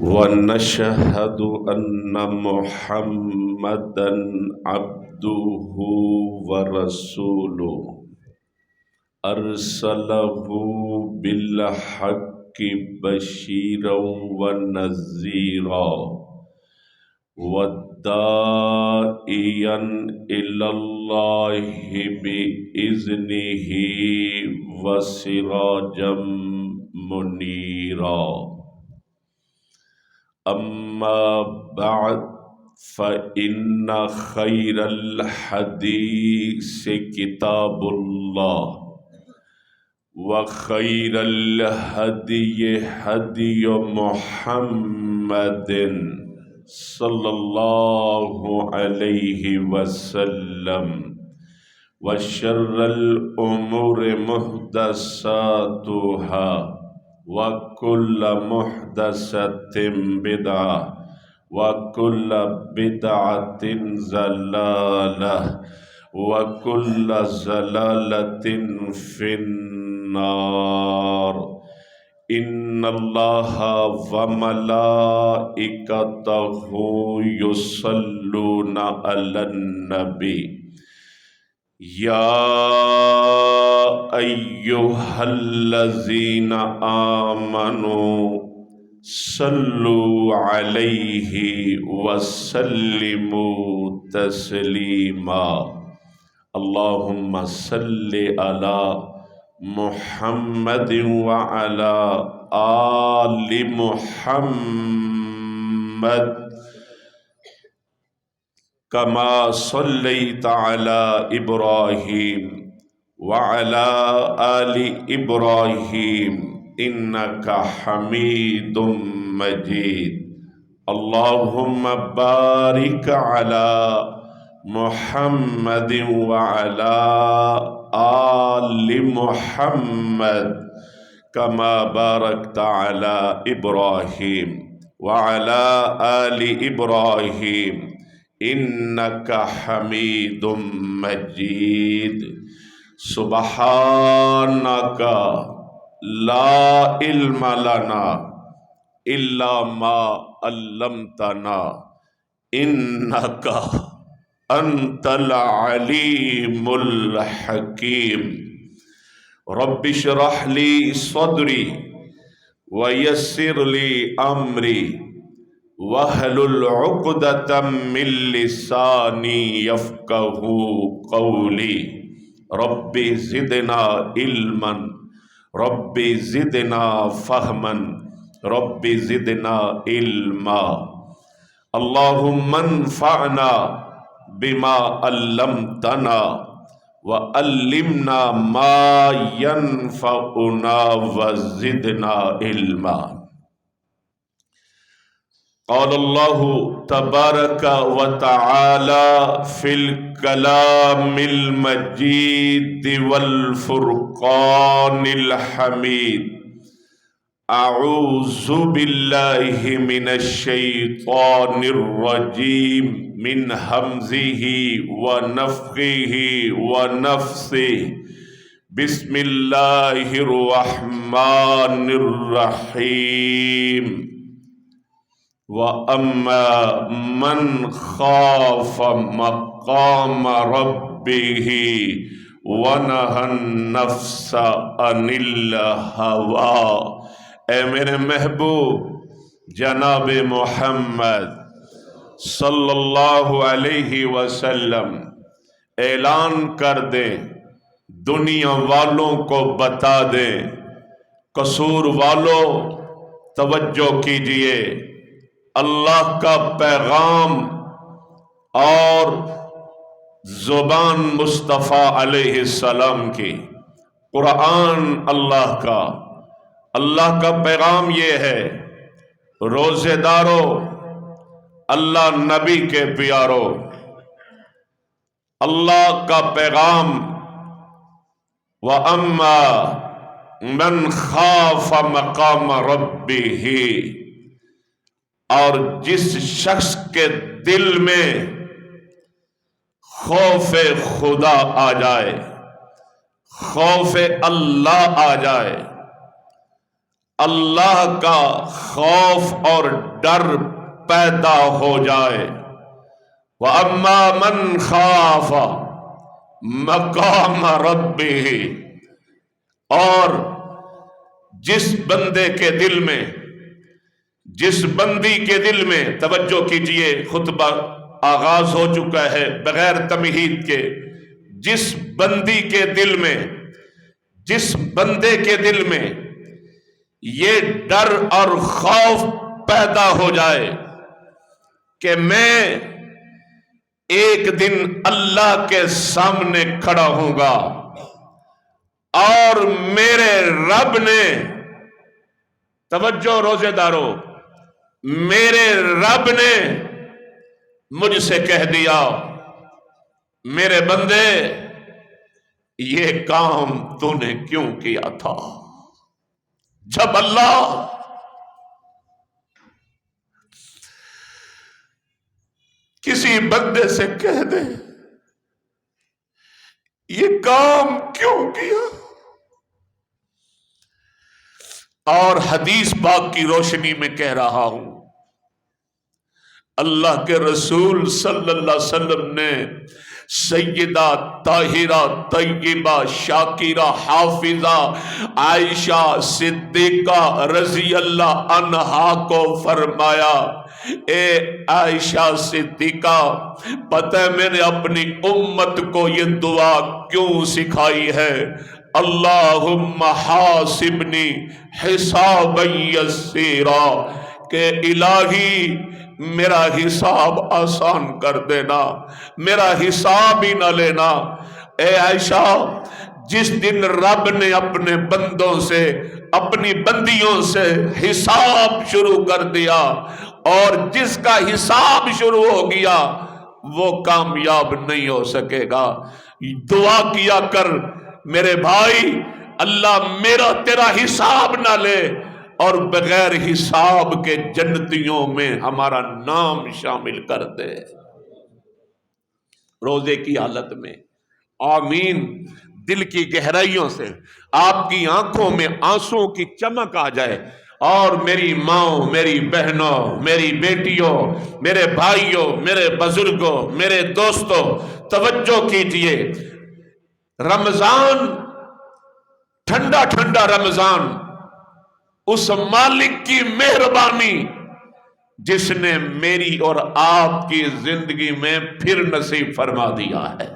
ونشهد أن محمدا عبده ورسوله أرسله بالحق بشيرا ونذيرا وداعيا إلى الله بإذنه وسراجا منيرا. أما بعد فإن خير الحديث كتاب الله وخير الهدي هدي محمد صلى الله عليه وسلم وشر الأمور محدثاتها وكل محدثة بدعة وكل بدعة ضلالة وكل ضلالة في النار. إن الله وملائكته يصلون على النبي يا أيها الذين آمنوا صلوا عليه وسلموا تسليما. اللهم صل على محمد وعلى آل محمد كما صليت على إبراهيم وعلى آل إبراهيم إنك حميد مجيد. اللهم بارك على محمد وعلى آل محمد كما باركت على إبراهيم وعلى آل إبراهيم إنك حميد مجيد. سبحانك لا علم لنا إلا ما علمتنا إنك أنت العليم الحكيم. رب اشرح لي صدري ويسر لي أمري واحلل عقدة من لساني يفقه قولي. رب زدنا علما رب زدنا فهما رب زدنا علما. اللهم انفعنا بما علمتنا وعلمنا ما ينفعنا وزدنا علما. قال الله تبارك وتعالى في الكلام المجيد والفرقان الحميد: أعوذ بالله من الشيطان الرجيم من همزه ونفخه ونفثه. بسم الله الرحمن الرحيم. وَأَمَّا مَنْ خَافَ مَقَامَ رَبِّهِ وَنَهَى النَّفْسَ عَنِ الْهَوَىٰ. اے میرے محبوب جناب محمد صلی اللہ علیہ وسلم اعلان کر دیں، دنیا والوں کو بتا دیں، قصور والوں توجہ کیجئے، اللہ کا پیغام اور زبان مصطفیٰ علیہ السلام کی، قرآن اللہ کا پیغام یہ ہے: روزے دارو، اللہ نبی کے پیارو، اللہ کا پیغام وَأَمَّا مَنْ خَافَ مَقَامَ رَبِّهِ، اور جس شخص کے دل میں خوف خدا آ جائے، خوف اللہ آ جائے، اللہ کا خوف اور ڈر پیدا ہو جائے. وَأَمَّا مَنْ خَافَ مَقَامَ رَبِّهِ، اور جس بندے کے دل میں، جس بندی کے دل میں، توجہ کیجئے خطبہ آغاز ہو چکا ہے بغیر تمہید کے، جس بندی کے دل میں، جس بندے کے دل میں یہ ڈر اور خوف پیدا ہو جائے کہ میں ایک دن اللہ کے سامنے کھڑا ہوں گا اور میرے رب نے، توجہ روزے دارو، میرے رب نے مجھ سے کہہ دیا میرے بندے یہ کام تو نے کیوں کیا تھا. جب اللہ کسی بندے سے کہہ دے یہ کام کیوں کیا، اور حدیث پاک کی روشنی میں کہہ رہا ہوں، اللہ کے رسول صلی اللہ علیہ وسلم نے سیدہ طاہرہ طیبہ شاکرہ حافظہ عائشہ صدیقہ رضی اللہ عنہا کو فرمایا، اے عائشہ صدیقہ، پتہ ہے میں نے اپنی امت کو یہ دعا کیوں سکھائی ہے؟ اللہم حاسبنی حسابا یسیرا، کہ الہی میرا حساب آسان کر دینا، میرا حساب ہی نہ لینا. اے عائشہ، جس دن رب نے اپنے بندوں سے، اپنی بندیوں سے حساب شروع کر دیا، اور جس کا حساب شروع ہو گیا وہ کامیاب نہیں ہو سکے گا. دعا کیا کر میرے بھائی، اللہ میرا تیرا حساب نہ لے اور بغیر حساب کے جنتیوں میں ہمارا نام شامل کر دے. روزے کی حالت میں آمین. دل کی گہرائیوں سے آپ کی آنکھوں میں آنسوں کی چمک آ جائے، اور میری ماں، میری بہنوں، میری بیٹیوں، میرے بھائیوں، میرے بزرگوں، میرے دوستوں، توجہ کیجئے. رمضان، ٹھنڈا ٹھنڈا رمضان، اس مالک کی مہربانی جس نے میری اور آپ کی زندگی میں پھر نصیب فرما دیا ہے.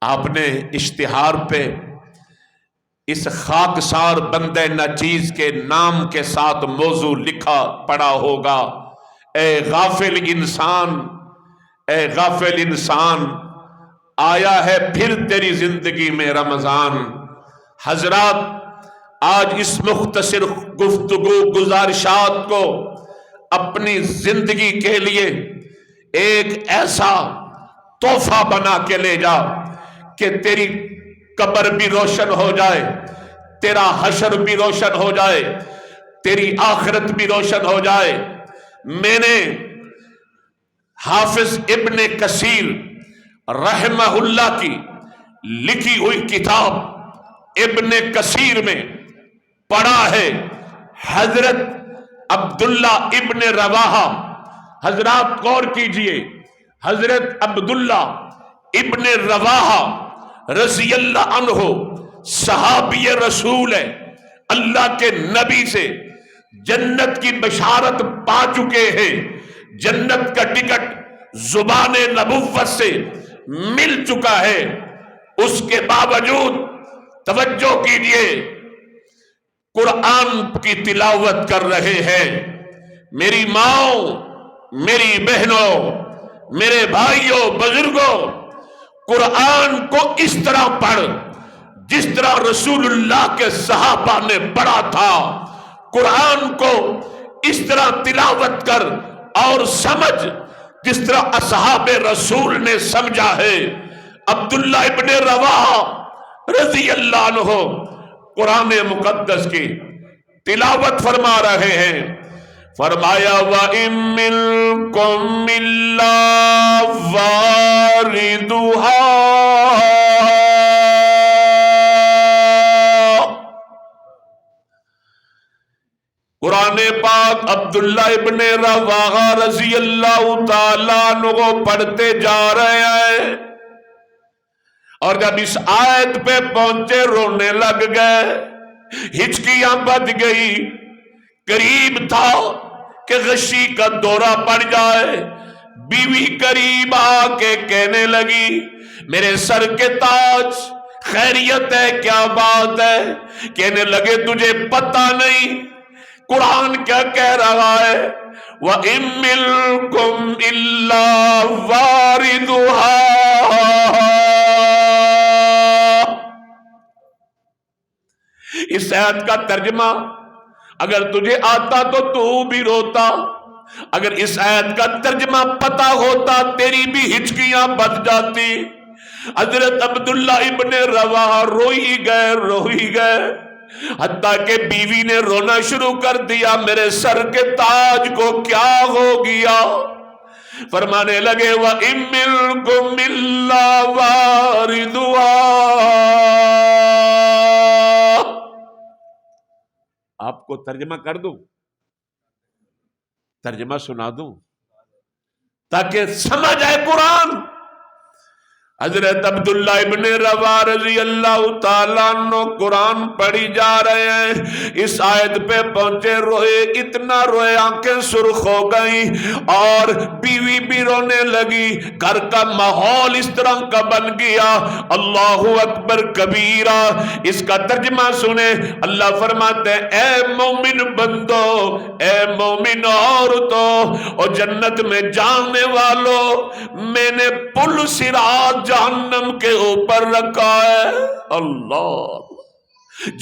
آپ نے اشتہار پہ اس خاکسار بندے نچیز کے نام کے ساتھ موضوع لکھا پڑا ہوگا، اے غافل انسان، اے غافل انسان، آیا ہے پھر تیری زندگی میں رمضان. حضرات، آج اس مختصر گفتگو گزارشات کو اپنی زندگی کے لیے ایک ایسا تحفہ بنا کے لے جا کہ تیری قبر بھی روشن ہو جائے، تیرا حشر بھی روشن ہو جائے، تیری آخرت بھی روشن ہو جائے. میں نے حافظ ابن کثیر رحمہ اللہ کی لکھی ہوئی کتاب ابن کثیر میں پڑھا ہے، حضرت عبداللہ ابن رواحہ، حضرات غور کیجئے، حضرت عبداللہ ابن رواحہ رضی اللہ عنہ صحابی رسول ہے، اللہ کے نبی سے جنت کی بشارت پا چکے ہیں، جنت کا ٹکٹ زبان نبوت سے مل چکا ہے. اس کے باوجود توجہ کیجئے، قرآن کی تلاوت کر رہے ہیں. میری ماں، میری بہنوں، میرے بھائیوں، بزرگوں، قرآن کو اس طرح پڑھ جس طرح رسول اللہ کے صحابہ نے پڑھا تھا. قرآن کو اس طرح تلاوت کر اور سمجھ جس طرح اصحاب رسول نے سمجھا ہے. عبداللہ ابن رواحہ رضی اللہ عنہ قرآن مقدس کی تلاوت فرما رہے ہیں. فرمایا وَإِن مِّنكُمْ إِلَّا وَارِدُهَا قرآن پاک عبداللہ ابن رواحہ رضی اللہ تعالیٰ عنہ کو پڑھتے جا رہے ہیں، اور جب اس آیت پہ پہنچے رونے لگ گئے، ہچکیاں بج گئی، قریب تھا کہ غشی کا دورہ پڑ جائے۔ بیوی قریب آ کے کہنے لگی میرے سر کے تاج، خیریت ہے، کیا بات ہے؟ کہنے لگے تجھے پتہ نہیں قرآن کیا کہہ رہا ہے؟ وَإِن مِّنكُمْ إِلَّا وَارِدُهَا۔ اس آیت کا ترجمہ اگر تجھے آتا تو بھی روتا، اگر اس آیت کا ترجمہ پتہ ہوتا تیری بھی ہچکیاں بچ جاتی۔ حضرت عبداللہ ابن رواحہ روئی گئے، حتیٰ کہ بیوی نے رونا شروع کر دیا، میرے سر کے تاج کو کیا ہو گیا؟ فرمانے لگے وَإِن مِّنكُمْ إِلَّا وَارِدُهَا۔ آپ کو ترجمہ کر دوں، ترجمہ سنا دوں تاکہ سمجھ آئے قرآن۔ حضرت عبداللہ ابن رواحہ رضی اللہ تعالیٰ عنہ قرآن پڑھی جا رہے ہیں، اس آیت پہ پہنچے، روئے، اتنا روئے آنکھیں سرخ ہو گئیں، اور بیوی بھی رونے لگی، گھر کا ماحول اس طرح کا بن گیا۔ اللہ اکبر کبیرہ۔ اس کا ترجمہ سنیں، اللہ فرماتے ہیں اے مومن بندو، اے مومن عورتوں اور جنت میں جانے والوں، میں نے پل صراط جہنم کے اوپر رکھا ہے۔ اللہ،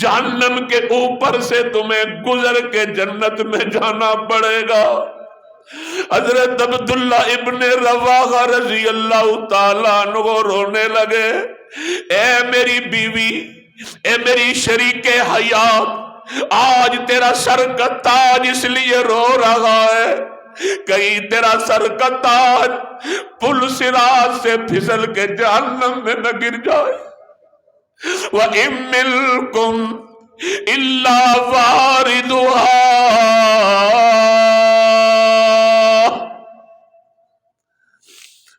جہنم کے اوپر سے تمہیں گزر کے جنت میں جانا پڑے گا۔ حضرت عبداللہ ابن رواحہ رضی اللہ تعالیٰ عنہ رونے لگے، اے میری بیوی، اے میری شریک حیات، آج تیرا سر کا تاج اس لیے رو رہا ہے کہیں تیرا سر کا تاج پل صراط سے پھسل کے جہنم میں نہ گر جائے۔ وَإِن مِّنكُمْ إِلَّا وَارِدُهَا۔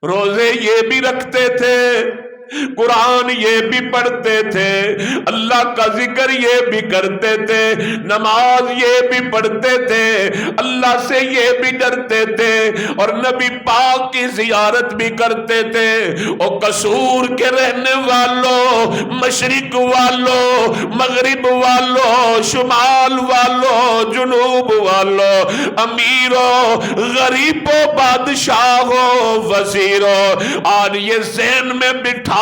روزے یہ بھی رکھتے تھے، قرآن یہ بھی پڑھتے تھے، اللہ کا ذکر یہ بھی کرتے تھے، نماز یہ بھی پڑھتے تھے، اللہ سے یہ بھی ڈرتے تھے، اور نبی پاک کی زیارت بھی کرتے تھے۔ اور قصور کے رہنے والوں، مشرق والوں، مغرب والوں، شمال والوں، جنوب والوں، امیروں، غریبوں، بادشاہوں، وزیروں، آج یہ ذہن میں بٹھا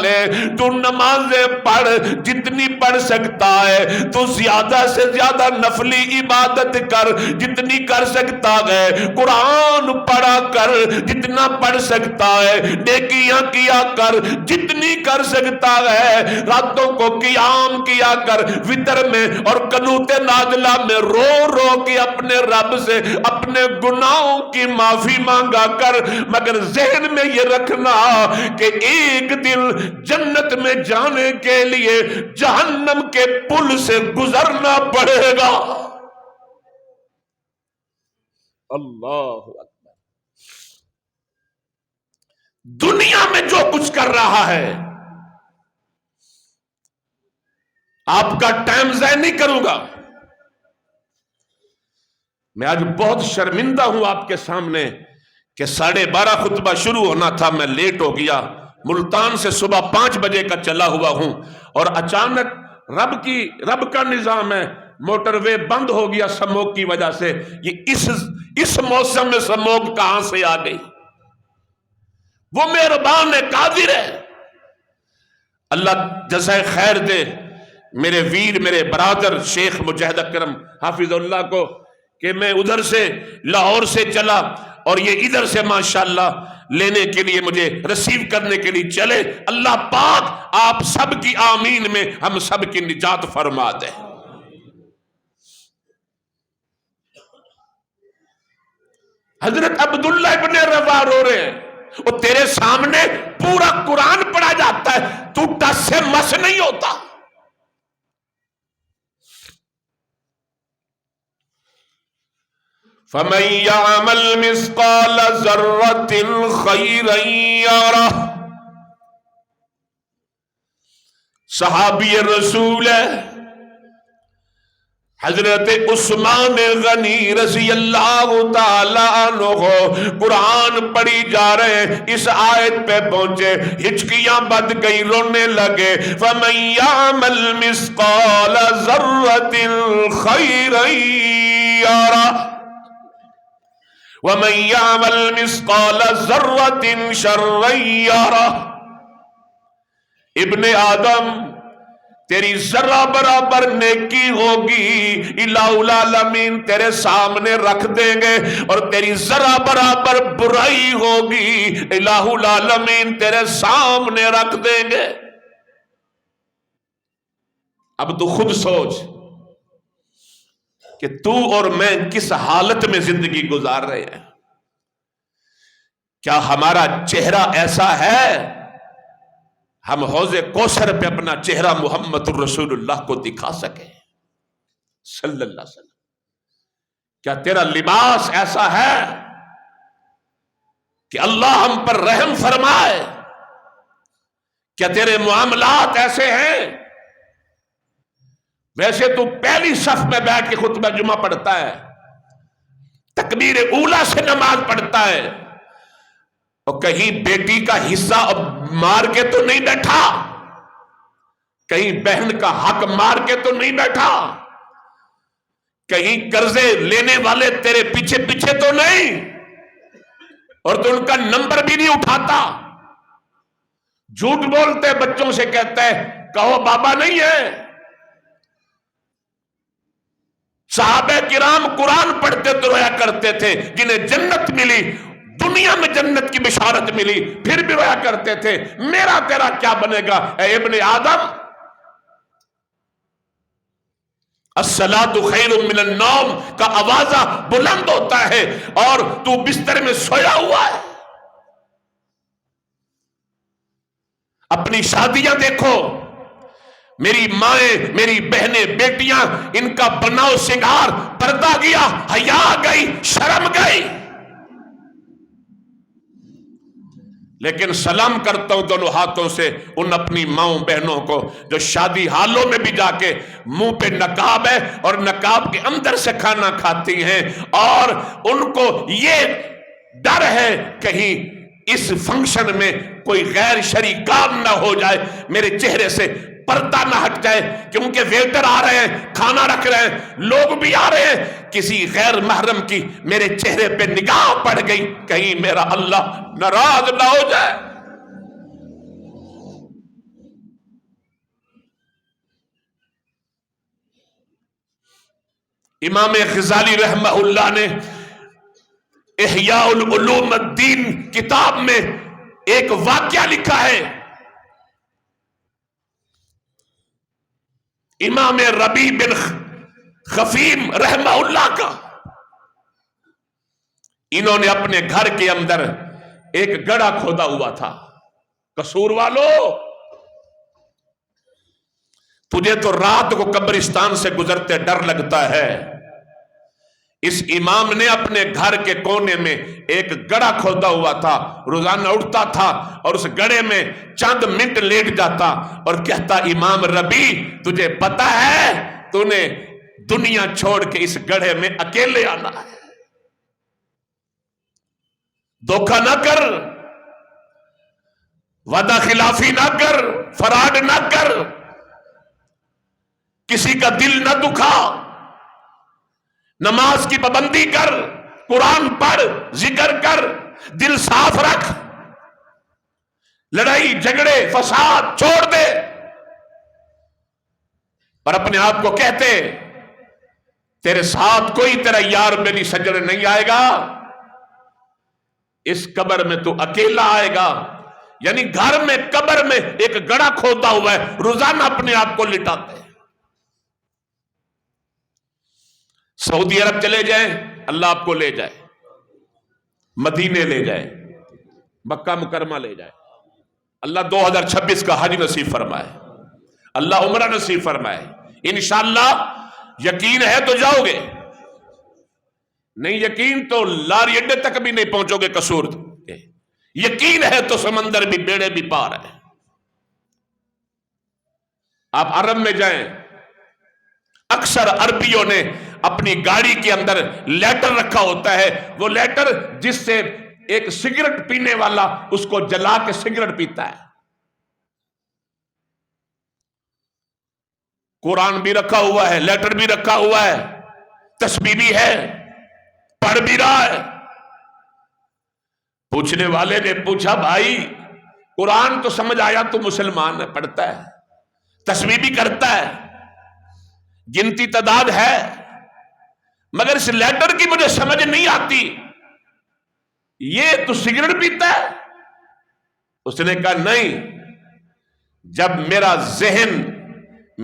لے، تو نمازیں پڑھ جتنی پڑھ سکتا ہے، تو زیادہ سے زیادہ نفلی عبادت کر جتنی کر سکتا ہے، قرآن پڑھا کر جتنا پڑھ سکتا ہے، نیکیاں کیا کر جتنی کر سکتا ہے، راتوں کو قیام کیا کر، وتر میں اور قنوت نازلہ میں رو رو کے اپنے رب سے اپنے گناہوں کی معافی مانگا کر، مگر ذہن میں یہ رکھنا کہ ایک دن جنت میں جانے کے لیے جہنم کے پل سے گزرنا پڑے گا۔ اللہ اکبر۔ دنیا میں جو کچھ کر رہا ہے، آپ کا ٹائم ضائع نہیں کروں گا۔ میں آج بہت شرمندہ ہوں آپ کے سامنے کہ 12:30 خطبہ شروع ہونا تھا، میں لیٹ ہو گیا۔ ملتان سے صبح 5 بجے کا چلا ہوا ہوں، اور اچانک رب کا نظام ہے، موٹر وے بند ہو گیا سموگ کی وجہ سے۔ یہ اس موسم میں سموگ کہاں سے آ گئی؟ وہ مہربان ہے، قادر ہے، اللہ جزائے خیر دے میرے ویر، میرے برادر شیخ مجاہد اکرم حافظ اللہ کو، کہ میں ادھر سے لاہور سے چلا اور یہ ادھر سے ماشاءاللہ لینے کے لیے، مجھے ریسیو کرنے کے لیے چلے۔ اللہ پاک آپ سب کی آمین میں ہم سب کی نجات فرما دے۔ حضرت عبداللہ ابن رواحہ رو رہے ہیں، وہ تیرے سامنے پورا قرآن پڑھا جاتا ہے، تو ٹس سے مس نہیں ہوتا۔ فمن يعمل مثقال ذرة خيرا يره. صحابی رسول ہے حضرت عثمان غنی رضی اللہ تعالی عنہ قرآن پڑھی جا رہے ہیں، اس آیت پہ پہنچے، ہچکیاں بد گئی، رونے لگے. فَمَن يَعْمَلْ مِثْقَالَ ذَرَّةٍ خَيْرًا يَرَهُ وَمَن يَعْمَلْ مِثْقَالَ ذَرَّةٍ شَرًّا يَرَهُ. ابن آدم تیری ذرہ برابر نیکی ہوگی الہ العالمین تیرے سامنے رکھ دیں گے، اور تیری ذرہ برابر برائی ہوگی الہ العالمین تیرے سامنے رکھ دیں گے. اب تو خود سوچ کہ تو اور میں کس حالت میں زندگی گزار رہے ہیں. کیا ہمارا چہرہ ایسا ہے ہم حوض کوثر پہ اپنا چہرہ محمد الرسول اللہ کو دکھا سکے صلی اللہ علیہ وسلم؟ کیا تیرا لباس ایسا ہے کہ اللہ ہم پر رحم فرمائے؟ کیا تیرے معاملات ایسے ہیں؟ ویسے تو پہلی صف میں بیٹھ کے خطبہ جمعہ پڑھتا ہے، تکبیر اولا سے نماز پڑھتا ہے، اور کہیں بیٹی کا حصہ اب مار کے تو نہیں بیٹھا، کہیں بہن کا حق مار کے تو نہیں بیٹھا، کہیں قرضے لینے والے تیرے پیچھے پیچھے تو نہیں، اور تو ان کا نمبر بھی نہیں اٹھاتا. جھوٹ بولتے بچوں سے کہتا ہے کہو بابا نہیں ہے. صحابہ کرام قرآن پڑھتے تو رویا کرتے تھے، جنہیں جنت ملی، دنیا میں جنت کی بشارت ملی، پھر بھی رویا کرتے تھے میرا تیرا کیا بنے گا؟ اے ابن آدم، الصلاۃ خیر من النوم کا آوازہ بلند ہوتا ہے اور تو بستر میں سویا ہوا ہے. اپنی شادیاں دیکھو، میری مائیں، میری بہنیں، بیٹیاں، ان کا بناؤ سنگار، پردہ گیا، حیا گئی، شرم گئی. لیکن سلام کرتا ہوں دونوں ہاتھوں سے ان اپنی ماؤں بہنوں کو جو شادی حالوں میں بھی جا کے منہ پہ نقاب ہے اور نقاب کے اندر سے کھانا کھاتی ہیں، اور ان کو یہ ڈر ہے کہیں اس فنکشن میں کوئی غیر شرعی کام نہ ہو جائے، میرے چہرے سے پردہ نہ ہٹ جائے، کیونکہ ویٹر آ رہے ہیں، کھانا رکھ رہے ہیں، لوگ بھی آ رہے ہیں، کسی غیر محرم کی میرے چہرے پہ نگاہ پڑ گئی، کہیں میرا اللہ ناراض نہ ہو جائے. امام غزالی رحمہ اللہ نے احیاء العلوم الدین کتاب میں ایک واقعہ لکھا ہے. امام ربیع بن خفیم رحمہ اللہ کا، انہوں نے اپنے گھر کے اندر ایک گڑھا کھودا ہوا تھا. قصور والو، تجھے تو رات کو قبرستان سے گزرتے ڈر لگتا ہے. اس امام نے اپنے گھر کے کونے میں ایک گڑھا کھودا ہوا تھا، روزانہ اٹھتا تھا اور اس گڑھے میں چند منٹ لیٹ جاتا اور کہتا امام ربیع تجھے پتا ہے تو نے دنیا چھوڑ کے اس گڑھے میں اکیلے آنا ہے، دھوکہ نہ کر، وعدہ خلافی نہ کر، فراڈ نہ کر، کسی کا دل نہ دکھا، نماز کی پابندی کر، قرآن پڑھ، ذکر کر، دل صاف رکھ، لڑائی جھگڑے فساد چھوڑ دے. اور اپنے آپ کو کہتے تیرے ساتھ کوئی تیرا یار میری سجڑ نہیں آئے گا، اس قبر میں تو اکیلا آئے گا. یعنی گھر میں قبر میں ایک گڑھا کھودا ہوا ہے، روزانہ اپنے آپ کو لٹاتے ہیں. سعودی عرب چلے جائیں اللہ آپ کو لے جائے، مدینے لے جائے، مکہ مکرمہ لے جائے، اللہ 2026 کا حج نصیب فرمائے، اللہ عمرہ نصیب فرمائے. انشاءاللہ یقین ہے تو جاؤ گے، نہیں یقین تو لاری اڈے تک بھی نہیں پہنچو گے قصور کے، یقین ہے تو سمندر بھی بیڑے بھی پار ہے۔ آپ عرب میں جائیں، اکثر عربیوں نے اپنی گاڑی کے اندر لیٹر رکھا ہوتا ہے، وہ لیٹر جس سے ایک سگریٹ پینے والا اس کو جلا کے سگریٹ پیتا ہے۔ قرآن بھی رکھا ہوا ہے، لیٹر بھی رکھا ہوا ہے، تسبیح بھی ہے، پڑھ بھی رہا ہے۔ پوچھنے والے نے پوچھا بھائی قرآن تو سمجھ آیا تو مسلمان ہے، پڑھتا ہے، تسبیح بھی کرتا ہے، گنتی تعداد ہے، مگر اس لیٹر کی مجھے سمجھ نہیں آتی، یہ تو سگریٹ پیتا ہے؟ اس نے کہا نہیں، جب میرا ذہن،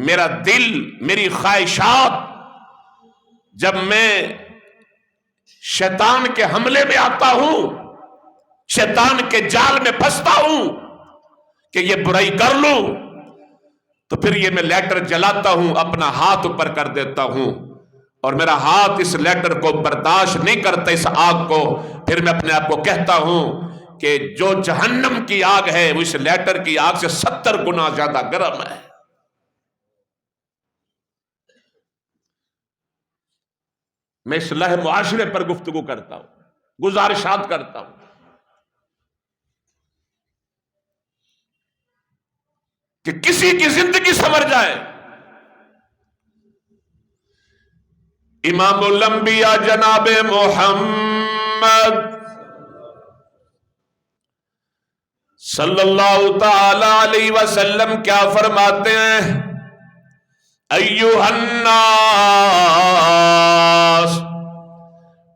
میرا دل، میری خواہشات، جب میں شیطان کے حملے میں آتا ہوں، شیطان کے جال میں پھنستا ہوں کہ یہ برائی کر لوں، تو پھر یہ میں لیٹر جلاتا ہوں، اپنا ہاتھ اوپر کر دیتا ہوں، اور میرا ہاتھ اس لیٹر کو برداشت نہیں کرتا، اس آگ کو، پھر میں اپنے آپ کو کہتا ہوں کہ جو جہنم کی آگ ہے وہ اس لیٹر کی آگ سے 70 گنا زیادہ گرم ہے۔ میں اصلاح معاشرے پر گفتگو کرتا ہوں، گزارشات کرتا ہوں کہ کسی کی زندگی سنور جائے۔ امام الانبیاء جناب محمد صلی اللہ تعالی علیہ وسلم کیا فرماتے ہیں؟ ایھا الناس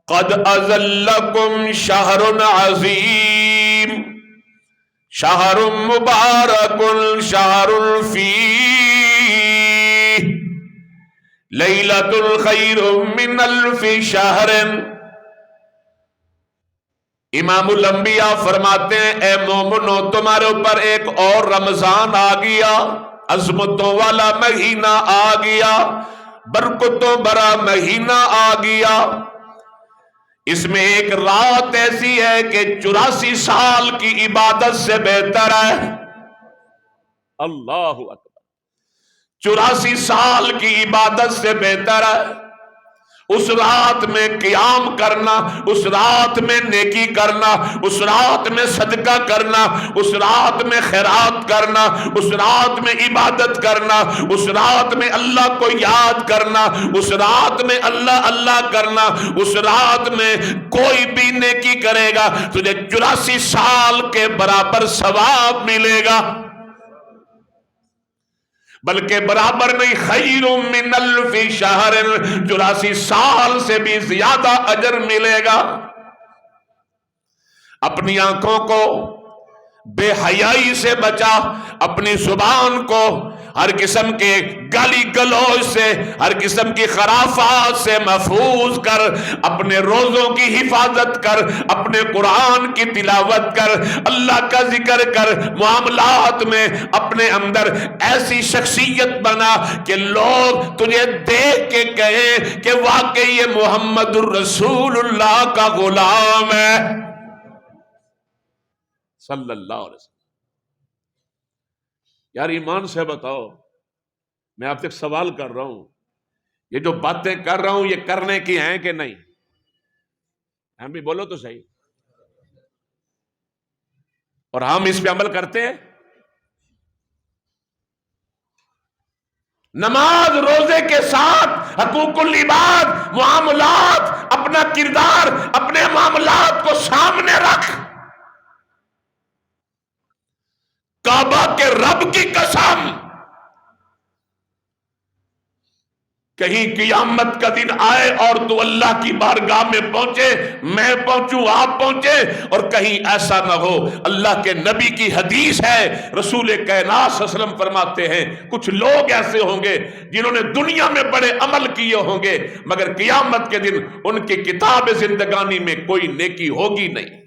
قد اذلکم شہر عظیم، شہر مبارک، شہر فیہ لیلۃ الخیر من الف شہر۔ امام الانبیاء فرماتے ہیں اے مومنو، تمہارے اوپر ایک اور رمضان آ گیا، عظمتوں والا مہینہ آ گیا، برکتوں بھرا مہینہ آ گیا۔ اس میں ایک رات ایسی ہے کہ 84 سال کی عبادت سے بہتر ہے۔ اللہ اکبر، 84 سال کی عبادت سے بہتر ہے۔ اس رات میں قیام کرنا، اس رات میں نیکی کرنا، اس رات میں صدقہ کرنا، اس رات میں خیرات کرنا، اس رات میں عبادت کرنا، اس رات میں اللہ کو یاد کرنا، اس رات میں اللہ اللہ کرنا، اس رات میں کوئی بھی نیکی کرے گا تجھے 84 سال کے برابر ثواب ملے گا، بلکہ برابر نہیں، خیر من الف شہر، 84 سال سے بھی زیادہ اجر ملے گا۔ اپنی آنکھوں کو بے حیائی سے بچا، اپنی زبان کو ہر قسم کے گالی گلوچ سے، ہر قسم کی خرافات سے محفوظ کر، اپنے روزوں کی حفاظت کر، اپنے قرآن کی تلاوت کر، اللہ کا ذکر کر، معاملات میں اپنے اندر ایسی شخصیت بنا کہ لوگ تجھے دیکھ کے کہیں کہ واقعی یہ محمد الرسول اللہ کا غلام ہے صلی اللہ علیہ وسلم۔ یار ایمان سے بتاؤ، میں آپ سے ایک سوال کر رہا ہوں، یہ جو باتیں کر رہا ہوں یہ کرنے کی ہیں کہ نہیں؟ ہم بھی بولو تو صحیح، اور ہم اس پہ عمل کرتے ہیں؟ نماز روزے کے ساتھ حقوق العباد، معاملات، اپنا کردار، اپنے معاملات کو سامنے رکھ، کعبہ کے رب کی قسم، کہیں قیامت کا دن آئے اور تو اللہ کی بارگاہ میں پہنچے، میں پہنچوں، آپ پہنچے، اور کہیں ایسا نہ ہو۔ اللہ کے نبی کی حدیث ہے، رسول کائنات صلی اللہ علیہ وسلم فرماتے ہیں کچھ لوگ ایسے ہوں گے جنہوں نے دنیا میں بڑے عمل کیے ہوں گے، مگر قیامت کے دن ان کی کتاب زندگانی میں کوئی نیکی ہوگی نہیں۔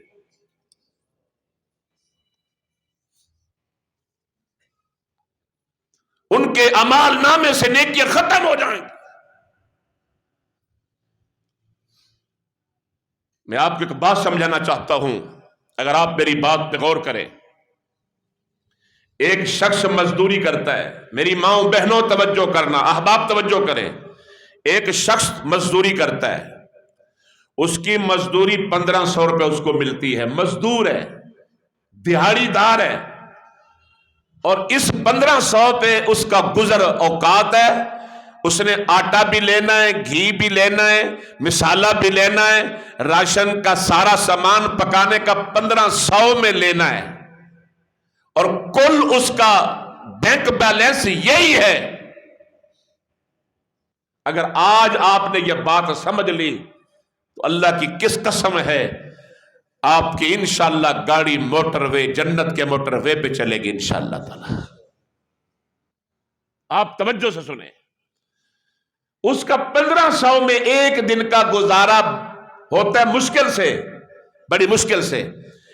ان کے اعمال نامے سے نیکیاں ختم ہو جائیں گی۔ میں آپ کو ایک بات سمجھانا چاہتا ہوں، اگر آپ میری بات پہ غور کریں. ایک شخص مزدوری کرتا ہے، میری ماؤں بہنوں توجہ کرنا، احباب توجہ کریں. ایک شخص مزدوری کرتا ہے، اس کی مزدوری 1500 روپے اس کو ملتی ہے، مزدور ہے، دہاڑی دار ہے، اور اس 1500 پہ اس کا گزر اوقات ہے. اس نے آٹا بھی لینا ہے، گھی بھی لینا ہے، مسالہ بھی لینا ہے، راشن کا سارا سامان پکانے کا 1500 میں لینا ہے، اور کل اس کا بینک بیلنس یہی ہے. اگر آج آپ نے یہ بات سمجھ لی تو اللہ کی کس قسم ہے، آپ کی انشاءاللہ گاڑی موٹر وے، جنت کے موٹر وے پہ چلے گی انشاءاللہ تعالی. آپ توجہ سے سنیں. اس کا 1500 میں ایک دن کا گزارا ہوتا ہے مشکل سے، بڑی مشکل سے،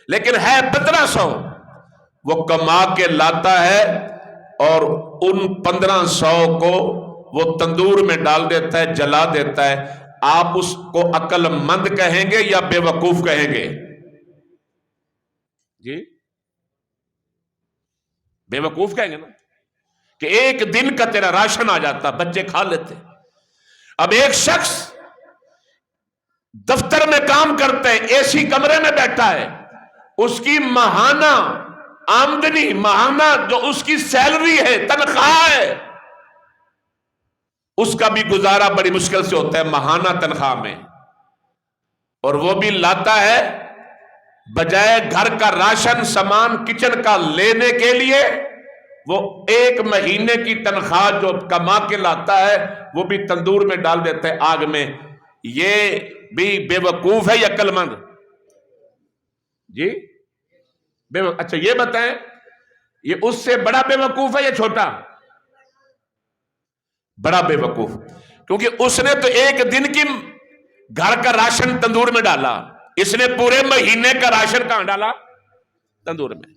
لیکن ہے 1500. وہ کما کے لاتا ہے اور ان 1500 کو وہ تندور میں ڈال دیتا ہے، جلا دیتا ہے. آپ اس کو عقل مند کہیں گے یا بے وقوف کہیں گے؟ جی بے وقوف کہیں گے نا، کہ ایک دن کا تیرا راشن آ جاتا، بچے کھا لیتے. اب ایک شخص دفتر میں کام کرتا ہے، اے سی کمرے میں بیٹھا ہے، اس کی ماہانہ آمدنی، ماہانہ جو اس کی سیلری ہے، تنخواہ ہے، اس کا بھی گزارا بڑی مشکل سے ہوتا ہے ماہانہ تنخواہ میں. اور وہ بھی لاتا ہے، بجائے گھر کا راشن سامان کچن کا لینے کے لیے، وہ ایک مہینے کی تنخواہ جو کما کے لاتا ہے وہ بھی تندور میں ڈال دیتا ہے، آگ میں. یہ بھی بے وقوف ہے یا عقل مند؟ جی اچھا یہ بتائیں، یہ اس سے بڑا بے وقوف ہے یا چھوٹا؟ بڑا بے وقوف، کیونکہ اس نے تو ایک دن کی گھر کا راشن تندور میں ڈالا، اس نے پورے مہینے کا راشن کہاں ڈالا؟ تندور میں.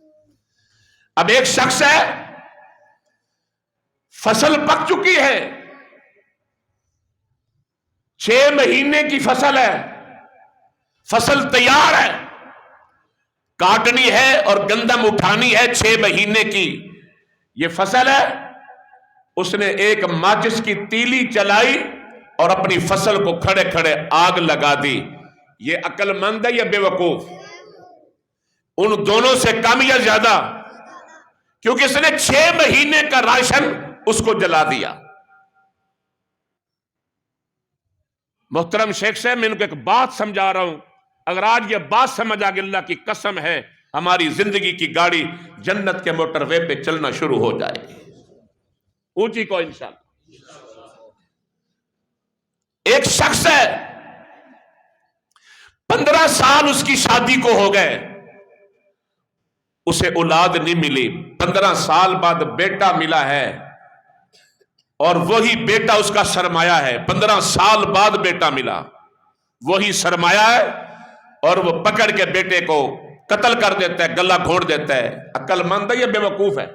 اب ایک شخص ہے، فصل پک چکی ہے، 6 مہینے کی فصل ہے، فصل تیار ہے، کاٹنی ہے اور گندم اٹھانی ہے 6 مہینے کی یہ فصل ہے. اس نے ایک ماچس کی تیلی چلائی اور اپنی فصل کو کھڑے کھڑے آگ لگا دی. یہ عقل مند ہے یا بے وقوف؟ ان دونوں سے کم یا زیادہ؟ کیونکہ اس نے 6 مہینے کا راشن اس کو جلا دیا. محترم شیخ صاحب، میں ان کو ایک بات سمجھا رہا ہوں، اگر آج یہ بات سمجھ آ گئی، اللہ کی قسم ہے ہماری زندگی کی گاڑی جنت کے موٹر وے پہ چلنا شروع ہو جائے گی، اونچی کو انشاءاللہ. ایک شخص ہے، 15 سال اس کی شادی کو ہو گئے، اسے اولاد نہیں ملی. 15 سال بعد بیٹا ملا ہے، اور وہی بیٹا اس کا سرمایہ ہے. 15 سال بعد بیٹا ملا، وہی سرمایہ ہے، اور وہ پکڑ کے بیٹے کو قتل کر دیتا ہے، گلا گھونٹ دیتا ہے. عقل مند ہے یا بے وقوف ہے؟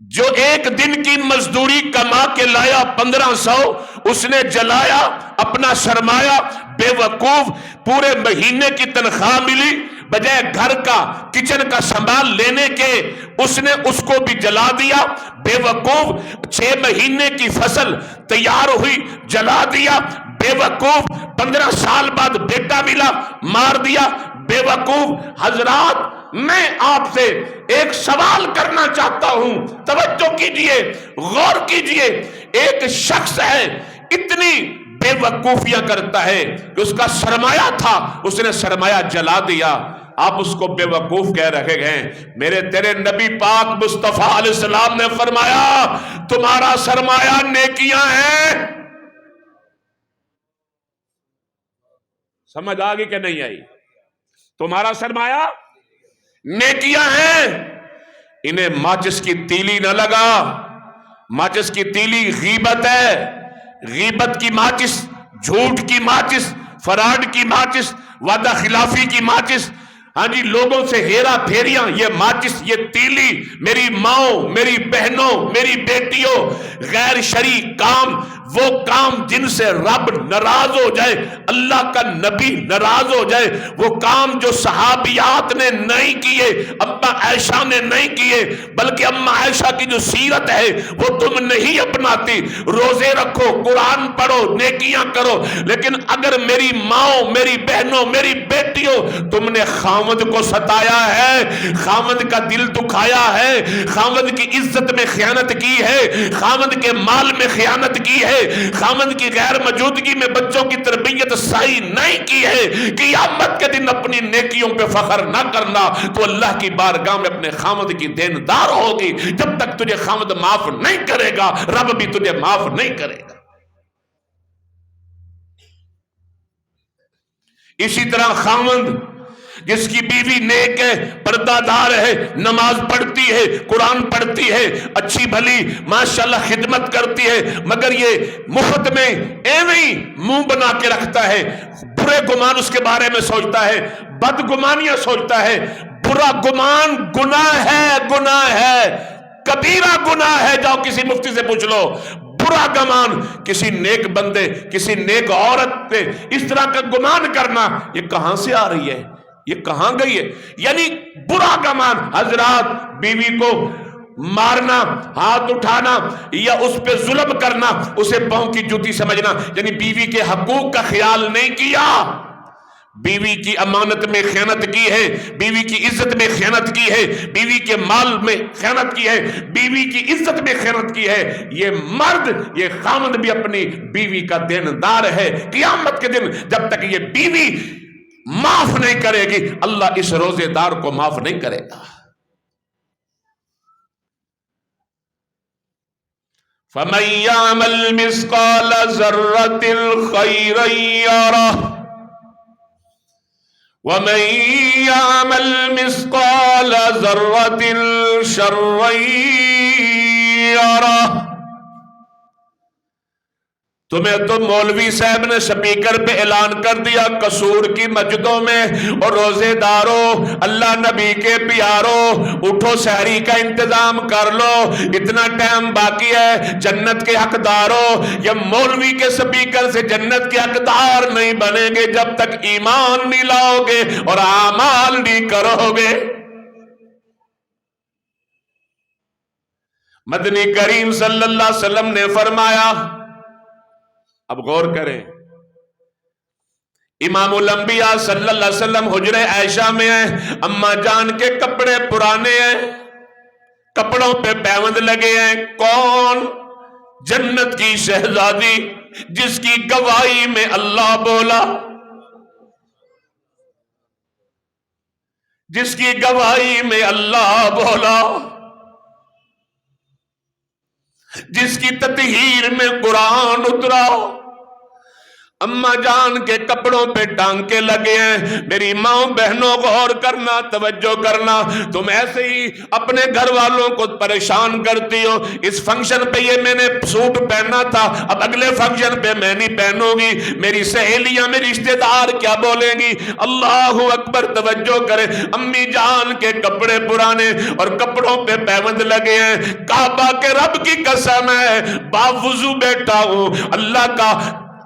جو ایک دن کی مزدوری کما کے لایا 1500، اس نے جلایا اپنا سرمایہ. بے وقوف، پورے مہینے کی تنخواہ ملی، بجائے گھر کا کچن کا سامان لینے کے اس نے اس کو بھی جلا دیا. بے وقوف، 6 مہینے کی فصل تیار ہوئی، جلا دیا. بے وقوف، 15 سال بعد بیٹا ملا، مار دیا. بے وقوف. حضرات، میں آپ سے ایک سوال کرنا چاہتا ہوں، توجہ کیجئے، غور کیجئے. ایک شخص ہے، اتنی بے وقوفیاں کرتا ہے کہ اس کا سرمایہ تھا، اس نے سرمایہ جلا دیا. آپ اس کو بے وقوف کہہ رہے ہیں. میرے تیرے نبی پاک مصطفیٰ علیہ السلام نے فرمایا، تمہارا سرمایہ نیکیاں ہیں. سمجھ آگئی کہ نہیں آئی؟ تمہارا سرمایہ نیکیاں ہیں. انہیں ماچس کی تیلی نہ لگا. ماچس کی تیلی غیبت ہے، غیبت کی ماچس، جھوٹ کی ماچس، فراڈ کی ماچس، وعدہ خلافی کی ماچس، ہاں جی، لوگوں سے ہیرا پھیریاں. یہ ماچس، یہ تیلی میری ماؤں، میری بہنوں، میری بیٹیوں، غیر شرعی کام وہ کام جن سے رب ناراض ہو جائے، اللہ کا نبی ناراض ہو جائے، وہ کام جو صحابیات نے نہیں کیے، اما عائشہ نے نہیں کیے، بلکہ اما عائشہ کی جو سیرت ہے وہ تم نہیں اپناتی. روزے رکھو، قرآن پڑھو، نیکیاں کرو، لیکن اگر میری ماؤں، میری بہنوں، میری بیٹیوں، تم نے خاوند کو ستایا ہے، خاوند کا دل دکھایا ہے، خاوند کی عزت میں خیانت کی ہے، خاوند کے مال میں خیانت کی ہے، خاوند کی غیر موجودگی میں بچوں کی تربیت صحیح نہیں کی ہے، قیامت کے دن اپنی نیکیوں پہ فخر نہ کرنا، تو اللہ کی بارگاہ میں اپنے خاوند کی دیندار ہوگی. جب تک تجھے خاوند معاف نہیں کرے گا، رب بھی تجھے معاف نہیں کرے گا. اسی طرح خاوند جس کی بیوی نیک ہے، پردہ دار ہے، نماز پڑھتی ہے، قرآن پڑھتی ہے، اچھی بھلی ماشاءاللہ خدمت کرتی ہے، مگر یہ مفت میں ایویں منہ بنا کے رکھتا ہے، برے گمان اس کے بارے میں سوچتا ہے، بد گمانیاں سوچتا ہے. برا گمان گناہ ہے، گناہ ہے، کبیرہ گناہ ہے. جاؤ کسی مفتی سے پوچھ لو. برا گمان، کسی نیک بندے، کسی نیک عورت پہ اس طرح کا گمان کرنا، یہ کہاں سے آ رہی ہے، یہ کہاں گئی ہے؟ یعنی برا گمان. حضرات، بیوی کو مارنا، ہاتھ اٹھانا یا اس پہ ظلم کرنا، اسے پاؤں کی جوتی سمجھنا، یعنی بیوی کے حقوق کا خیال نہیں کیا، بیوی کی امانت میں خیانت کی ہے، بیوی کی عزت میں خیانت کی ہے، بیوی کے مال میں خیانت کی ہے، بیوی کی عزت میں خیانت کی ہے. یہ مرد، یہ خاوند بھی اپنی بیوی کا دیندار ہے. قیامت کے دن جب تک یہ بیوی معاف نہیں کرے گی، اللہ اس روزے دار کو معاف نہیں کرے گا. فَمَن يَعْمَلْ مِثْقَالَ ذَرَّةٍ خَيْرًا يَرَهُ وَمَن يَعْمَلْ مِثْقَالَ ذَرَّةٍ شَرًّا يَرَهُ. تمہیں تو مولوی صاحب نے سپیکر پہ اعلان کر دیا قصور کی مسجدوں میں، اور روزے داروں، اللہ نبی کے پیاروں، اٹھو سحری کا انتظام کر لو، اتنا ٹائم باقی ہے، جنت کے حقداروں. یا مولوی کے سپیکر سے جنت کے حقدار نہیں بنیں گے جب تک ایمان نہیں لاؤ گے اور اعمال نہیں کرو گے. مدنی کریم صلی اللہ علیہ وسلم نے فرمایا، اب غور کریں، امام الانبیاء صلی اللہ علیہ وسلم حجرہ عائشہ میں ہیں، اما جان کے کپڑے پرانے ہیں، کپڑوں پہ پیوند لگے ہیں. کون؟ جنت کی شہزادی جس کی گواہی میں اللہ بولا، جس کی گواہی میں اللہ بولا، جس کی تطہیر میں قرآن اترا. اما جان کے کپڑوں پہ ٹانکے لگے ہیں. میری ماں بہنوں غور کرنا، توجہ کرنا. تم ایسے ہی اپنے گھر والوں کو پریشان کرتی ہو، اس فنکشن پہ یہ میں نے سوٹ پہنا تھا، اب اگلے فنکشن پہ میں نہیں پہنوں گی، میری سہیلیاں، میری رشتہ دار کیا بولیں گی. اللہ اکبر، توجہ کرے. امی جان کے کپڑے پرانے اور کپڑوں پہ پیوند لگے ہیں. کعبہ کے رب کی قسم ہے، باوضو بیٹھا ہوں،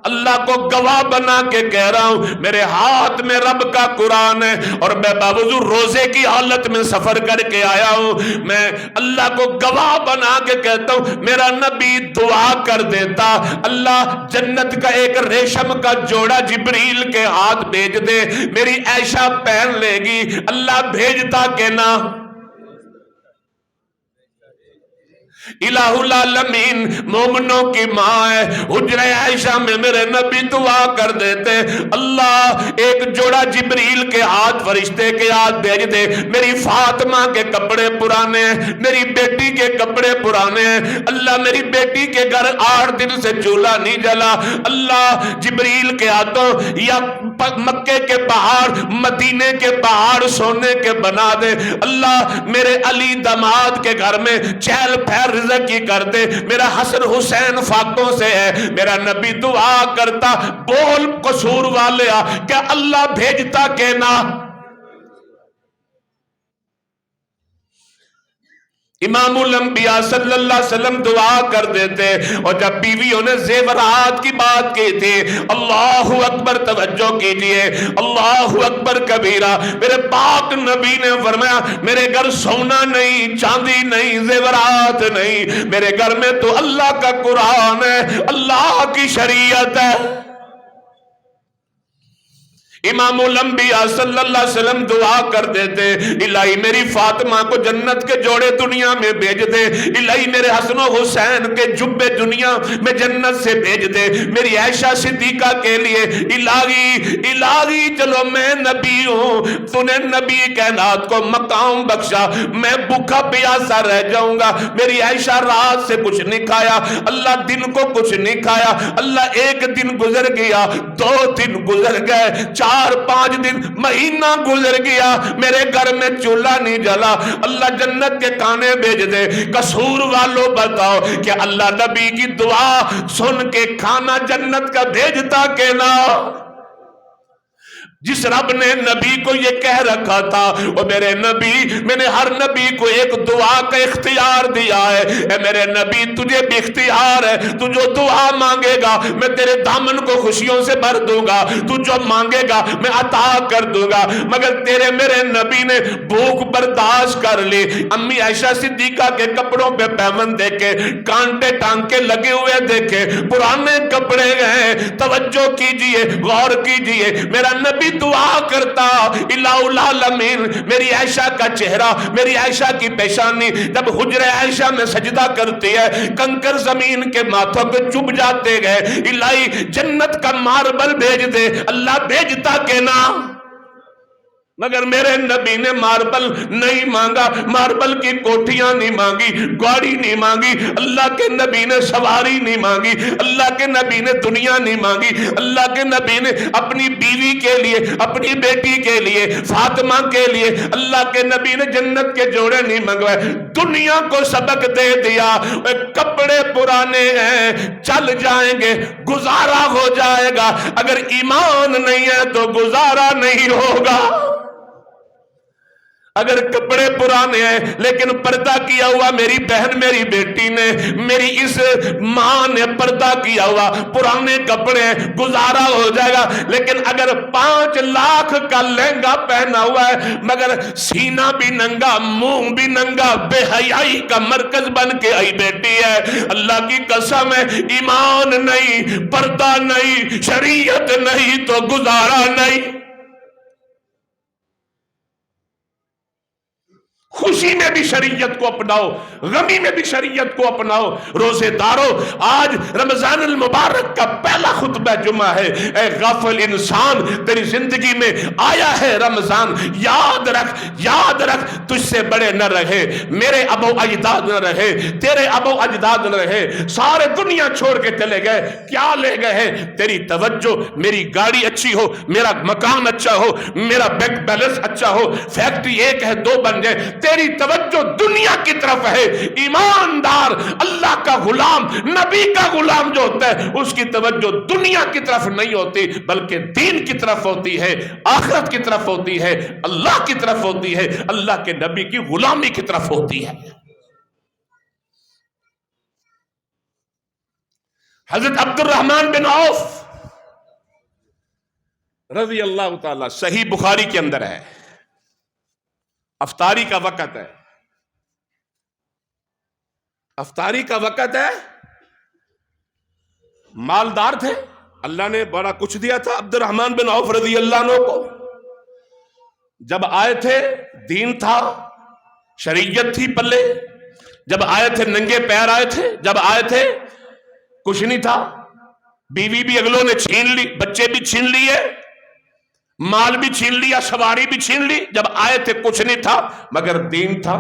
اللہ کو گواہ بنا کے کہہ رہا ہوں، میرے ہاتھ میں رب کا قرآن ہے اور میں باوضو روزے کی حالت میں سفر کر کے آیا ہوں. میں اللہ کو گواہ بنا کے کہتا ہوں، میرا نبی دعا کر دیتا، اللہ جنت کا ایک ریشم کا جوڑا جبریل کے ہاتھ بھیج دے، میری عائشہ پہن لے گی. اللہ بھیجتا کہ نہ؟ الہ العالمین مومنوں کی ماں ہے. حجرہ عائشہ میں میرے نبی دعا کر دیتے، اللہ ایک جوڑا جبریل کے ہاتھ، فرشتے کے ہاتھ بھیج دے، میری فاطمہ کے کپڑے پرانے ہیں، میری بیٹی کے کپڑے پرانے ہیں. اللہ میری بیٹی کے گھر 8 دن سے چولہا نہیں جلا، اللہ جبریل کے ہاتھوں یا مکے کے پہاڑ، مدینے کے پہاڑ سونے کے بنا دے. اللہ میرے علی داماد کے گھر میں چہل پہل رزق کی کر دے. میرا حسن حسین فاقوں سے ہے. میرا نبی دعا کرتا، بول قصور والے کیا اللہ بھیجتا کہ نہ؟ امام الانبیاء صلی اللہ علیہ وسلم دعا کر دیتے، اور جب بیویوں نے زیورات کی بات کی تھی، اللہ اکبر، توجہ کیجئے، اللہ اکبر کبیرہ، میرے پاک نبی نے فرمایا میرے گھر سونا نہیں، چاندی نہیں، زیورات نہیں، میرے گھر میں تو اللہ کا قرآن ہے، اللہ کی شریعت ہے۔ امام الانبیاء صلی اللہ علیہ وسلم دعا کر دیتے، الہی میری فاطمہ کو جنت کے جوڑے دنیا میں بھیج دے، الہی میرے حسن و حسین کے جبے دنیا میں جنت سے بھیج دے، میری عائشہ صدیقہ کے لیے الہی چلو میں نبی ہوں، تو نے نبی کائنات کو مقام بخشا، میں بھوکا پیاسا رہ جاؤں گا، میری عائشہ رات سے کچھ نہیں کھایا، اللہ دن کو کچھ نہیں کھایا، اللہ ایک دن گزر گیا، 2 دن گزر گئے، 4-5 دن، مہینہ گزر گیا، میرے گھر میں چولہا نہیں جلا، اللہ جنت کے کانے بھیج دے، قصور والوں بتاؤ کہ اللہ نبی کی دعا سن کے کھانا جنت کا بھیجتا کہ نہ؟ جس رب نے نبی کو یہ کہہ رکھا تھا، وہ میرے نبی، میں نے ہر نبی کو ایک دعا کا اختیار دیا ہے، اے میرے نبی تجھے بھی اختیار ہے، تو جو دعا مانگے گا میں تیرے دامن کو خوشیوں سے بھر دوں گا، تو جو مانگے گا میں عطا کر دوں گا، مگر تیرے میرے نبی نے بھوک برداشت کر لی، امی عائشہ صدیقہ کے کپڑوں پہ پیمن دیکھے، کانٹے ٹانکے لگے ہوئے دیکھے، پرانے کپڑے گئے، توجہ کیجئے، غور کیجئے، میرا نبی دعا کرتا، الہ العالمین میری عائشہ کا چہرہ، میری عائشہ کی پیشانی جب حجر عائشہ میں سجدہ کرتی ہے، کنکر زمین کے ماتھوں پہ چپ جاتے گئے، الہی جنت کا ماربل بھیج دے، اللہ بھیجتا کہ نہ؟ مگر میرے نبی نے ماربل نہیں مانگا، ماربل کی کوٹھیاں نہیں مانگی، گاڑی نہیں مانگی، اللہ کے نبی نے سواری نہیں مانگی، اللہ کے نبی نے دنیا نہیں مانگی، اللہ کے نبی نے اپنی بیوی کے لیے، اپنی بیٹی کے لیے، فاطمہ کے لیے، اللہ کے نبی نے جنت کے جوڑے نہیں منگوائے، دنیا کو سبق دے دیا، کپڑے پرانے ہیں چل جائیں گے، گزارا ہو جائے گا، اگر ایمان نہیں ہے تو گزارا نہیں ہوگا۔ اگر کپڑے پرانے ہیں لیکن پردہ کیا ہوا میری بہن، میری بیٹی نے، میری اس ماں نے پردہ کیا ہوا، پرانے کپڑے ہیں، گزارا ہو جائے گا، لیکن اگر 5 لاکھ کا لہنگا پہنا ہوا ہے مگر سینہ بھی ننگا، منہ بھی ننگا، بے حیائی کا مرکز بن کے آئی بیٹی ہے، اللہ کی قسم ہے ایمان نہیں، پردہ نہیں، شریعت نہیں تو گزارا نہیں۔ خوشی میں بھی شریعت کو اپناؤ، غمی میں بھی شریعت کو اپناؤ۔ روزے دارو، آج رمضان المبارک کا پہلا خطبہ جمعہ ہے، اے غافل انسان تیری زندگی میں آیا ہے رمضان، یاد رکھ تجھ سے بڑے نہ رہے، میرے ابو اجداد نہ رہے، تیرے ابو اجداد نہ رہے، سارے دنیا چھوڑ کے چلے گئے، کیا لے گئے ہیں؟ تیری توجہ، میری گاڑی اچھی ہو، میرا مکان اچھا ہو، میرا بینک بیلنس اچھا ہو، فیکٹری 1 ہے 2 بن جائے، تیری توجہ دنیا کی طرف ہے۔ ایماندار اللہ کا غلام، نبی کا غلام جو ہوتا ہے اس کی توجہ دنیا کی طرف نہیں ہوتی بلکہ دین کی طرف ہوتی ہے، آخرت کی طرف ہوتی ہے، اللہ کی طرف ہوتی ہے، اللہ کے نبی کی غلامی کی طرف ہوتی ہے۔ حضرت عبد الرحمن بن عوف رضی اللہ تعالی، صحیح بخاری کے اندر ہے، افطاری کا وقت ہے، افطاری کا وقت ہے، مالدار تھے، اللہ نے بڑا کچھ دیا تھا عبد الرحمن بن عوف رضی اللہ عنہ کو، جب آئے تھے دین تھا، شریعت تھی پلے، جب آئے تھے ننگے پیر آئے تھے، جب آئے تھے کچھ نہیں تھا، بیوی بھی اگلوں نے چھین لی، بچے بھی چھین لیے، مال بھی چھین لیا، سواری بھی چھین لی، جب آئے تھے کچھ نہیں تھا مگر دین تھا،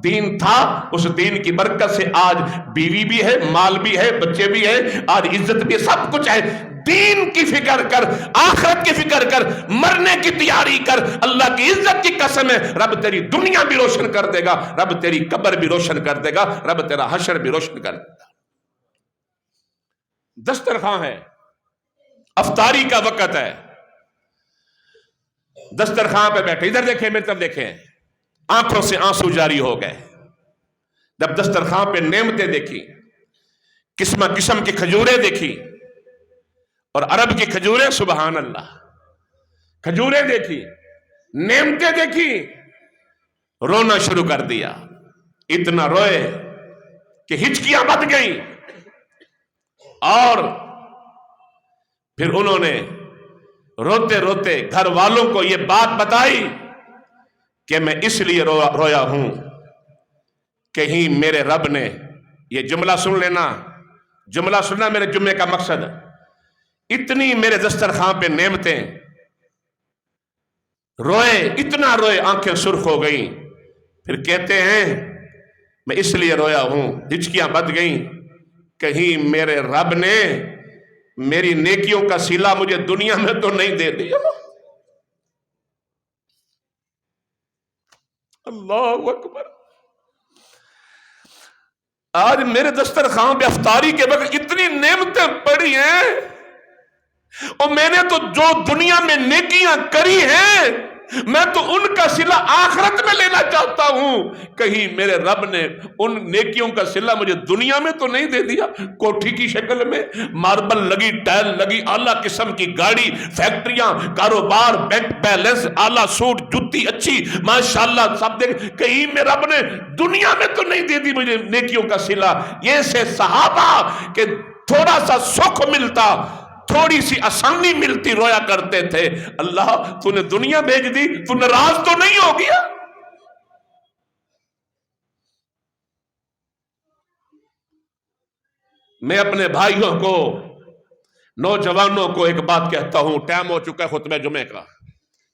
دین تھا، اس دین کی برکت سے آج بیوی بھی ہے، مال بھی ہے، بچے بھی ہے، آج عزت بھی، سب کچھ ہے۔ دین کی فکر کر، آخرت کی فکر کر، مرنے کی تیاری کر، اللہ کی عزت کی قسم ہے رب تیری دنیا بھی روشن کر دے گا، رب تیری قبر بھی روشن کر دے گا، رب تیرا حشر بھی روشن کر دے گا۔ دسترخوان ہے، افطاری کا وقت ہے، دسترخوان پہ بیٹھے، ادھر دیکھیں میری طرف دیکھیں، آنکھوں سے آنسو جاری ہو گئے، جب دسترخوان پہ نعمتیں دیکھی، قسم قسم کی کھجوریں دیکھی، اور عرب کی کھجوریں سبحان اللہ، کھجوریں دیکھی، نعمتیں دیکھی، رونا شروع کر دیا. اتنا روئے کہ ہچکیاں بچ گئیں. اور پھر انہوں نے روتے روتے گھر والوں کو یہ بات بتائی کہ میں اس لیے رویا ہوں، کہیں میرے رب نے، یہ جملہ سن لینا، جملہ سننا میرے جمعے کا مقصد، اتنی میرے دسترخوان پہ نعمتیں، روئے، اتنا روئے، آنکھیں سرخ ہو گئیں. پھر کہتے ہیں میں اس لیے رویا ہوں، ہچکیاں بچ گئیں، کہیں میرے رب نے میری نیکیوں کا صلہ مجھے دنیا میں تو نہیں دے دیا. اللہ اکبر. آج میرے دسترخوان پہ افطاری کے وقت اتنی نعمتیں پڑی ہیں، اور میں نے تو جو دنیا میں نیکیاں کری ہیں میں تو ان کا صلہ آخرت میں لینا چاہتا ہوں، کہیں میرے رب نے ان نیکیوں کا صلہ مجھے دنیا میں تو نہیں دے دیا. کوٹھی کی شکل میں ماربل لگی، ٹائل لگی، اعلیٰ قسم کی گاڑی، فیکٹریاں، کاروبار، بینک بیلنس، اعلیٰ سوٹ، جتی اچھی، ماشاءاللہ سب دیکھ، کہیں میرے رب نے دنیا میں تو نہیں دے دی مجھے نیکیوں کا صلہ. یہ سے صحابہ کہ تھوڑا سا سکھ ملتا، تھوڑی سی آسانی ملتی، رویا کرتے تھے اللہ تو نے دنیا بھیج دی، تو ناراض تو نہیں ہو گیا؟ میں اپنے بھائیوں کو، نوجوانوں کو ایک بات کہتا ہوں، ٹائم ہو چکا ہے خطبہ جمعے کا،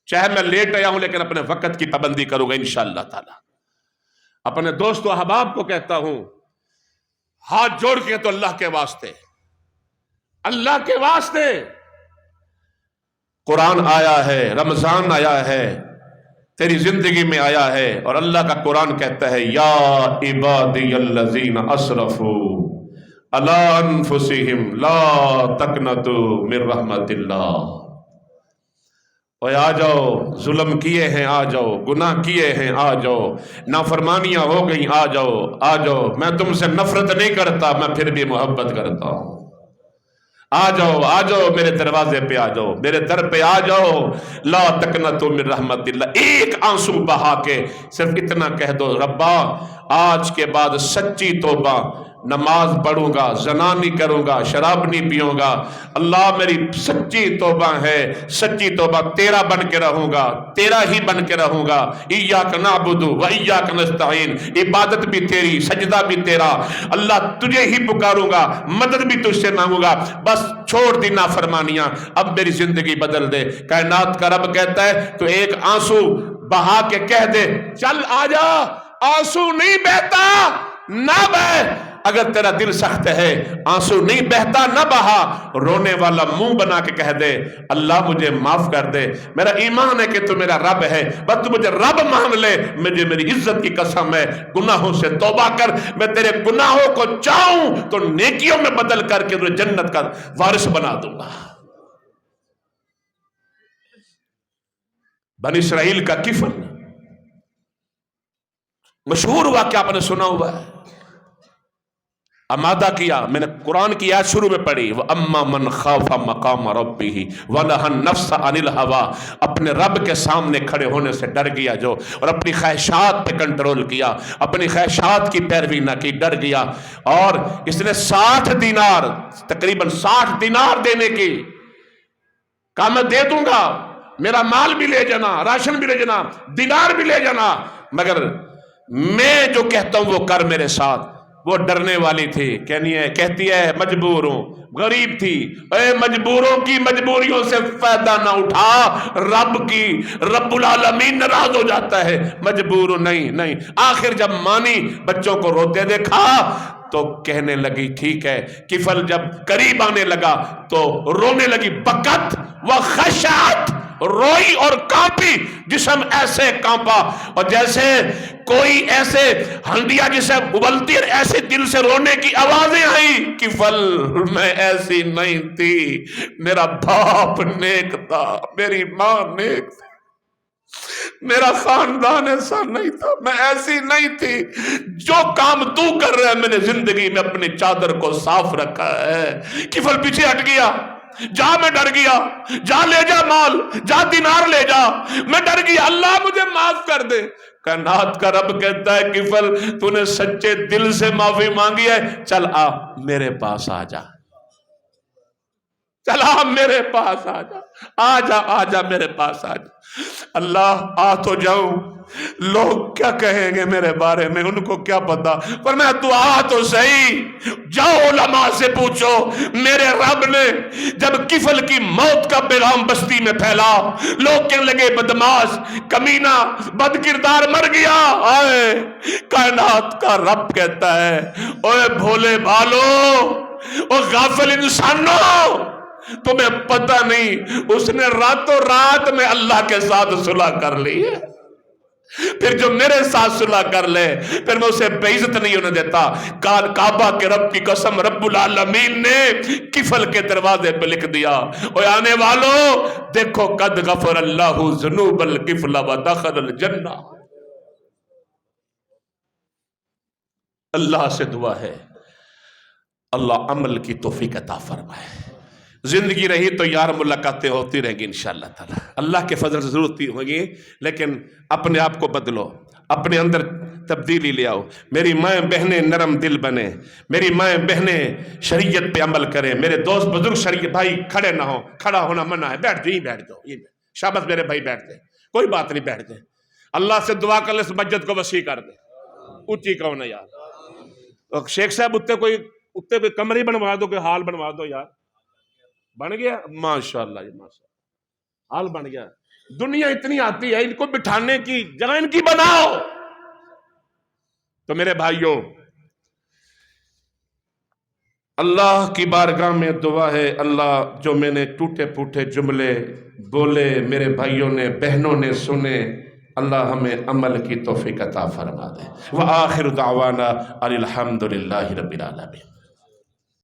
چاہے میں لیٹ آیا ہوں لیکن اپنے وقت کی پابندی کروں گا انشاءاللہ تعالی. اپنے دوست و احباب کو کہتا ہوں، ہاتھ جوڑ کے تو اللہ کے واسطے، اللہ کے واسطے، قرآن آیا ہے، رمضان آیا ہے، تیری زندگی میں آیا ہے، اور اللہ کا قرآن کہتا ہے یا عبادی الذین اسرفوا علی انفسہم لا تقنطوا من رحمت اللہ. اور آ جاؤ، ظلم کیے ہیں آ جاؤ، گناہ کیے ہیں آ جاؤ، نافرمانیاں ہو گئیں آ جاؤ، آ جاؤ، میں تم سے نفرت نہیں کرتا، میں پھر بھی محبت کرتا ہوں. آ جاؤ، آ جاؤ، میرے دروازے پہ آ جاؤ، میرے در پہ آ جاؤ. لا تقنطوا من رحمت اللہ. ایک آنسو بہا کے صرف اتنا کہہ دو، ربا آج کے بعد سچی توبہ، نماز پڑھوں گا، زنا نہیں کروں گا، شراب نہیں پیوں گا، اللہ میری سچی توبہ ہے، سچی توبہ، تیرا بن کے رہوں گا، تیرا ہی بن کے رہوں گا. ایاک نعبد و ایاک نستعین، عبادت بھی تیری، سجدہ بھی تیرا، اللہ تجھے ہی پکاروں گا، مدد بھی تجھ سے مانگوں گا، بس چھوڑ دی نافرمانیاں، اب میری زندگی بدل دے. کائنات کا رب کہتا ہے تو ایک آنسو بہا کے کہہ دے، چل آ جا، آنسو نہیں بہتا نہ بہ. اگر تیرا دل سخت ہے، آنسو نہیں بہتا نہ بہا، رونے والا منہ بنا کے کہہ دے اللہ مجھے معاف کر دے، میرا ایمان ہے کہ تو میرا رب ہے، بس تو مجھے رب مان لے، مجھے میری عزت کی قسم ہے، گناہوں سے توبہ کر، میں تیرے گناہوں کو چاہوں تو نیکیوں میں بدل کر کے تجھے جنت کا وارث بنا دوں گا. بنی اسرائیل کا کفل، مشہور واقعہ آپ نے سنا ہوا ہے، آمادہ کیا. میں نے قرآن کی آیت شروع میں پڑھی، وَأَمَّا مَنْ خَافَ مَقَامَ رَبِّهِ وَنَهَى النَّفْسَ عَنِ الْهَوَىٰ، اپنے رب کے سامنے کھڑے ہونے سے ڈر گیا جو، اور اپنی خواہشات پہ کنٹرول کیا، اپنی خواہشات کی پیروی نہ کی، ڈر گیا، اور اس نے 60 دینار، تقریباً 60 دینار دینے کی کہا میں دے دوں گا، میرا مال بھی لے جانا، راشن بھی لے جانا، دینار بھی لے جانا، مگر میں جو کہتا ہوں وہ کر میرے ساتھ. وہ ڈرنے والی تھی، کہتی ہے مجبور ہوں، غریب تھی، اے مجبوروں کی مجبوریوں سے فائدہ نہ اٹھا، رب کی، رب العالمین ناراض ہو جاتا ہے. مجبور ہوں، نہیں. آخر جب مانی، بچوں کو روتے دیکھا تو کہنے لگی ٹھیک ہے. کفل جب قریب آنے لگا تو رونے لگی، بکت و خشعت، روئی اور کانپی، جسم ایسے کانپا، اور جیسے کوئی ایسے ہنڈیا جسے ابلتی ہے، ایسے دل سے رونے کی آوازیں آئی. کفل میں ایسی نہیں تھی، میرا باپ نیک تھا، میری ماں نیک تھی. میرا خاندان ایسا نہیں تھا، میں ایسی نہیں تھی۔ جو کام تو کر رہا ہے میں نے زندگی میں اپنی چادر کو صاف رکھا ہے۔ کفل پیچھے ہٹ گیا، جا میں ڈر گیا، جا لے جا مال، جا دینار لے جا، میں ڈر گیا، اللہ مجھے معاف کر دے۔ کائنات کا رب کہتا ہے کفل تو نے سچے دل سے معافی مانگی ہے، چل آ میرے پاس آ جا، چلا میرے پاس آ جا، آ جا میرے پاس آ جا۔ اللہ آ تو جاؤں، لوگ کیا کہیں گے میرے بارے میں، ان کو کیا پتا، پر میں تو آ تو صحیح۔ جاؤ علماء سے پوچھو، میرے رب نے جب کفل کی موت کا پیغام بستی میں پھیلا، لوگ کہنے لگے بدماش، کمینہ، بد کردار مر گیا۔ آئے کائنات کا رب کہتا ہے اوے بھولے بھالو، او غافل انسانوں، تمہیں پتہ نہیں اس نے راتوں رات میں اللہ کے ساتھ صلح کر لی ہے۔ پھر جو میرے ساتھ صلح کر لے پھر میں اسے بے عزت نہیں ہونے دیتا۔ کعبہ کے رب کی قسم، رب العالمین نے کفل کے دروازے پہ لکھ دیا، اوے آنے والوں دیکھو قد غفر اللہ ذنوب الکفل ودخل الجنہ۔ اللہ سے دعا ہے اللہ عمل کی توفیق عطا فرمائے۔ زندگی رہی تو یار ملاقاتیں ہوتی رہیں گی انشاءاللہ تعالی، اللہ کے فضل سے ضرورت ہوں گی، لیکن اپنے آپ کو بدلو، اپنے اندر تبدیلی لے آؤ۔ میری مائیں بہنیں نرم دل بنے، میری مائیں بہنیں شریعت پہ عمل کریں، میرے دوست بزرگ شریعت، بھائی کھڑے نہ ہو، کھڑا ہونا منع ہے، بیٹھ جائیں، بیٹھ جاؤ، شاباش میرے بھائی بیٹھ جائیں، کوئی بات نہیں، بیٹھ جائیں۔ اللہ سے دعا کر لے اس مسجد کو وسیع کر دے، اونچی کون ہے یار۔ شیخ صاحب اتنے کوئی کمرے بنوا دو، کوئی حال بنوا دو یار، بن گیا ماشاءاللہ جی ماشاءاللہ، حال بن گیا۔ دنیا اتنی آتی ہے، ان کو بٹھانے کی جگہ ان کی بناؤ۔ تو میرے بھائیوں اللہ کی بارگاہ میں دعا ہے، اللہ جو میں نے ٹوٹے پھوٹے جملے بولے میرے بھائیوں نے بہنوں نے سنے، اللہ ہمیں عمل کی توفیق عطا فرما دے۔ وآخر دعوانا ان الحمد للہ رب العالمین۔